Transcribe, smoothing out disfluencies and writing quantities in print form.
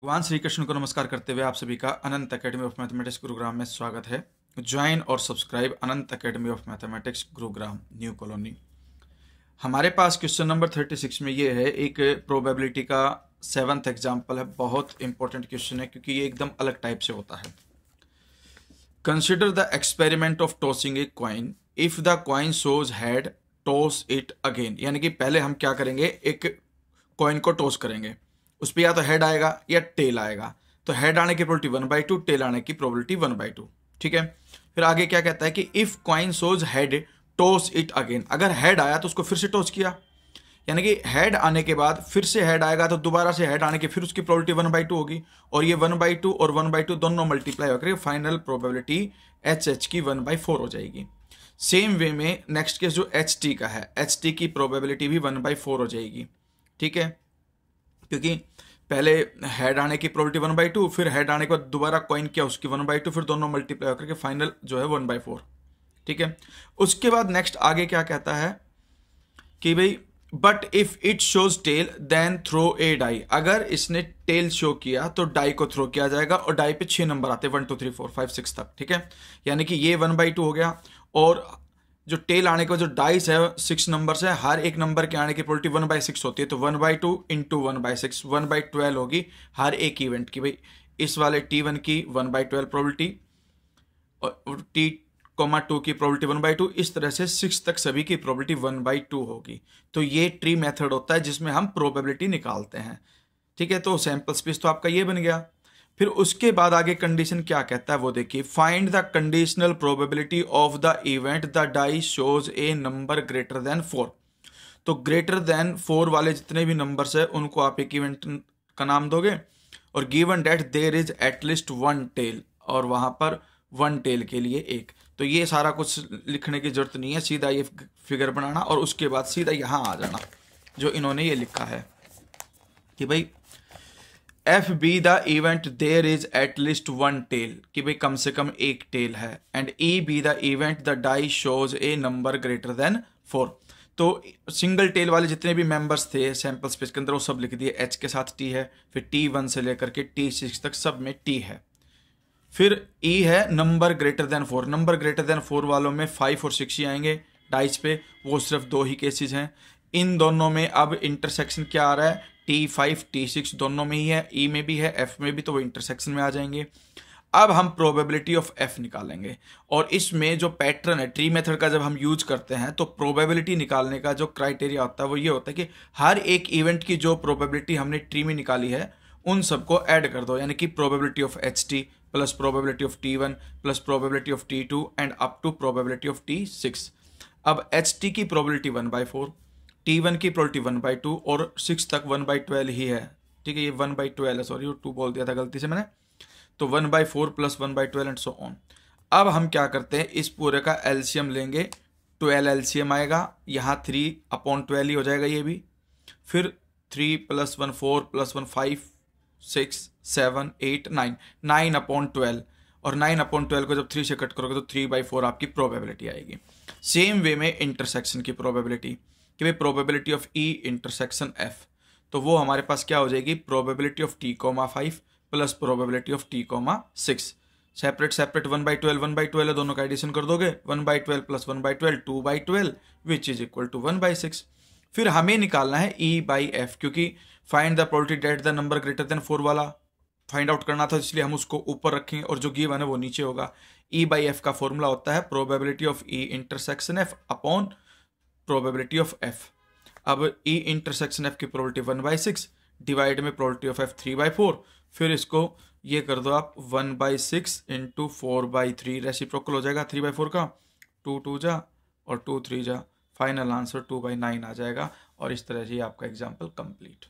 भगवान श्री कृष्ण को नमस्कार करते हुए आप सभी का अनंत एकेडमी ऑफ मैथमेटिक्स गुरुग्राम में स्वागत है। ज्वाइन और subscribe Anant academy of mathematics Gurugram new colony. हमारे पास क्वेश्चन नंबर 36 में ये है, एक प्रोबेबिलिटी का 7th एग्जाम्पल है। बहुत इंपॉर्टेंट क्वेश्चन है क्योंकि ये एकदम अलग टाइप से होता है। Consider the experiment of tossing a coin if the coin shows head toss it again. यानी कि पहले हम क्या करेंगे, एक कॉइन को टॉस करेंगे, उस पर या तो हेड आएगा या टेल आएगा। तो हेड आने की प्रोबेबिलिटी 1/2, टेल आने की प्रोबेबिलिटी 1/2। ठीक है, फिर आगे क्या कहता है कि if coin shows head toss it again. अगर हेड आया तो उसको फिर से टॉस किया, यानी कि हेड आने के बाद फिर से हेड आएगा तो दोबारा से हेड आने की फिर उसकी प्रोबेबिलिटी 1/2 होगी। और ये 1/2 और 1/2 दोनों मल्टीप्लाई होकर फाइनल प्रोबेबिलिटी एच की 1/4 हो जाएगी। सेम वे में नेक्स्ट केस जो एच टी का है, एच टी की प्रोबेबिलिटी भी 1/4 हो जाएगी। ठीक है, क्योंकि पहले हेड आने की प्रोबेबिलिटी 1/2, फिर हेड आने के बाद दोबारा कॉइन किया उसकी 1/2, फिर दोनों मल्टीप्लाई होकर के फाइनल जो है 1/4। ठीक है, उसके बाद नेक्स्ट आगे क्या कहता है कि भाई but if it shows tail then throw a die. अगर इसने टेल शो किया तो डाई को थ्रो किया जाएगा और डाई पे 6 नंबर आते हैं, 1 2 3 4 5 6 तक। ठीक है, यानी कि ये 1/2 हो गया और जो टेल आने का जो डाइस है 6 नंबर है, हर एक नंबर के आने की प्रोबेबिलिटी 1/6 होती है। तो 1/2 इंटू 1/6 1/12 होगी हर एक इवेंट की। भाई इस वाले T1 की 1/12 प्रोबेबिलिटी और T2 की प्रोबेबिलिटी 1/2, इस तरह से 6 तक सभी की प्रोबेबिलिटी 1/2 होगी। तो ये ट्री मेथड होता है जिसमें हम प्रोबेबिलिटी निकालते हैं। ठीक है, तो सैंपल स्पेस तो आपका ये बन गया। फिर उसके बाद आगे कंडीशन क्या कहता है वो देखिए, find the conditional probability of the event the die shows a number greater than 4। तो ग्रेटर देन 4 वाले जितने भी नंबर्स है उनको आप एक इवेंट का नाम दोगे और given that there is at least 1 tail, और वहां पर 1 टेल के लिए एक। तो ये सारा कुछ लिखने की जरूरत नहीं है, सीधा ये फिगर बनाना और उसके बाद सीधा यहां आ जाना जो इन्होंने ये लिखा है कि भाई F be the event there is at least 1 tail, कि भाई कम से कम एक टेल है। And E be the event the die shows a number greater than 4। तो सिंगल टेल वाले जितने भी मेंबर्स थे सैंपल स्पेस के अंदर वो सब लिख दिए। एच के साथ टी है, फिर T1 से लेकर के T6 तक सब में टी है। फिर ई है number greater than 4। Number greater than 4 वालों में 5 और 6 ही आएंगे डाइस पे, वो सिर्फ 2 ही केसेस हैं। इन दोनों में अब इंटरसेक्शन क्या आ रहा है, T5 T6 दोनों में ही है, ई में भी है एफ में भी, तो वो इंटरसेक्शन में आ जाएंगे। अब हम प्रोबेबिलिटी ऑफ एफ निकालेंगे और इसमें जो पैटर्न है ट्री मेथड का जब हम यूज करते हैं तो प्रोबेबिलिटी निकालने का जो क्राइटेरिया होता है वो ये होता है कि हर एक इवेंट की जो प्रोबेबिलिटी हमने ट्री में निकाली है उन सबको ऐड कर दो, यानी कि probability of H T plus probability of T1 plus probability of T2 and up to probability of T6। अब एच टी की प्रोबेबिलिटी 1/4, T1 की प्रोबेबिलिटी 1/2 और 6 तक 1/12 ही है। ठीक है, ये 1/12 है, सॉरी 2 बोल दिया था गलती से मैंने। तो 1/4 प्लस 1/12 एंड सो ऑन। अब हम क्या करते हैं, इस पूरे का एलसीएम लेंगे, 12 एलसीएम आएगा, यहाँ 3/12 ही हो जाएगा ये भी। फिर 3 + 1 4 + 1 5 6 7 8 9 9/12, और 9/12 को जब 3 से कट करोगे तो 3/4 आपकी प्रोबेबिलिटी आएगी। सेम वे में इंटरसेक्शन की प्रोबेबिलिटी कि भाई probability of E intersection F, तो वो हमारे पास क्या हो जाएगी, probability of T,5 plus probability of T,6। Separate separate 1/12 1/12 है, दोनों का एडिशन कर दोगे, 1/12 plus 1/12 2/12 which is equal to 1/6। फिर हमें निकालना है E/F, क्योंकि find the probability that the number greater than 4 वाला फाइंड आउट करना था, इसलिए हम उसको ऊपर रखेंगे और जो गिवन है वो नीचे होगा। E/F का फॉर्मूला होता है probability of E intersection F upon probability of F। अब E इंटरसेक्शन F की प्रोबेबिलिटी 1/6 डिवाइड में प्रोबेबिलिटी ऑफ F 3/4, फिर इसको ये कर दो आप 1/6 इंटू 4/3, रेसिप्रोकल हो जाएगा 3/4 का, 2 2 जा और 2 3 जा, फाइनल आंसर 2/9 आ जाएगा। और इस तरह से आपका एग्जाम्पल कंप्लीट।